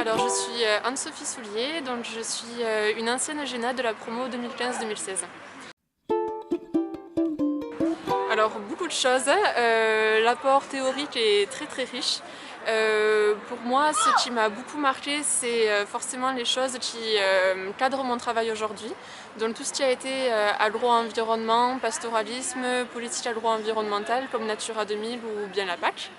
Alors je suis Anne-Sophie Soulier, donc je suis une ancienne Géna de la promo 2015-2016. Alors beaucoup de choses, l'apport théorique est très riche. Pour moi, ce qui m'a beaucoup marqué, c'est forcément les choses qui cadrent mon travail aujourd'hui. Donc tout ce qui a été agro-environnement, pastoralisme, politique agro-environnementale comme Natura 2000 ou bien la PAC.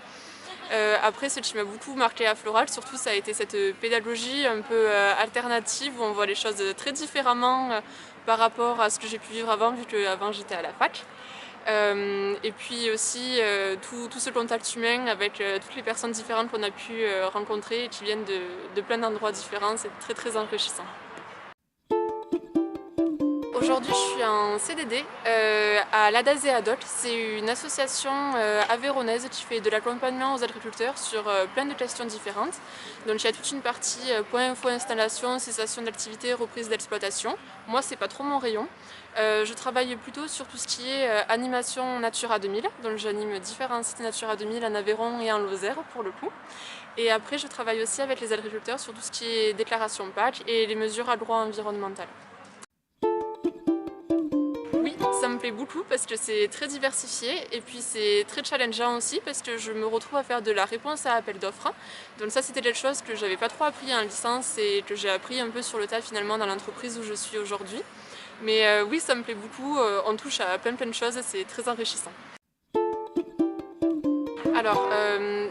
Après, ce qui m'a beaucoup marqué à Floral, surtout, ça a été cette pédagogie un peu alternative où on voit les choses très différemment par rapport à ce que j'ai pu vivre avant, vu qu'avant j'étais à la fac. Et puis aussi tout ce contact humain avec toutes les personnes différentes qu'on a pu rencontrer et qui viennent de plein d'endroits différents, c'est très enrichissant. Aujourd'hui, je suis en CDD à l'Adaz et Adol. C'est une association aveyronnaise qui fait de l'accompagnement aux agriculteurs sur plein de questions différentes. Donc il y a toute une partie point info installation, cessation d'activité, reprise d'exploitation. Moi, c'est pas trop mon rayon. Je travaille plutôt sur tout ce qui est animation Natura 2000. Donc j'anime différents sites Natura 2000 en Aveyron et en Lozère pour le coup. Et après, je travaille aussi avec les agriculteurs sur tout ce qui est déclaration PAC et les mesures agro-environnementales. Oui, ça me plaît beaucoup parce que c'est très diversifié et puis c'est très challengeant aussi parce que je me retrouve à faire de la réponse à appel d'offres. Donc ça, c'était quelque chose que j'avais pas trop appris en licence et que j'ai appris un peu sur le tas finalement dans l'entreprise où je suis aujourd'hui. Mais oui, ça me plaît beaucoup, on touche à plein de choses, c'est très enrichissant. Alors,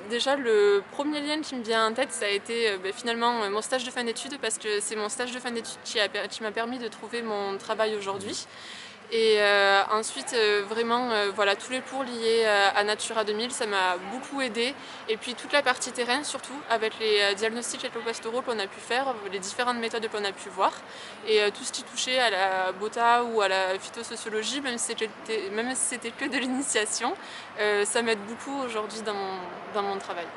déjà le premier lien qui me vient en tête, ça a été finalement mon stage de fin d'études parce que c'est mon stage de fin d'études qui m'a permis de trouver mon travail aujourd'hui. Et ensuite, vraiment, voilà, tous les cours liés à Natura 2000, ça m'a beaucoup aidé. Et puis toute la partie terrain, surtout, avec les diagnostics éco-pastoraux qu'on a pu faire, les différentes méthodes qu'on a pu voir. Et tout ce qui touchait à la BOTA ou à la phytosociologie, même si c'était que de l'initiation, ça m'aide beaucoup aujourd'hui dans mon travail.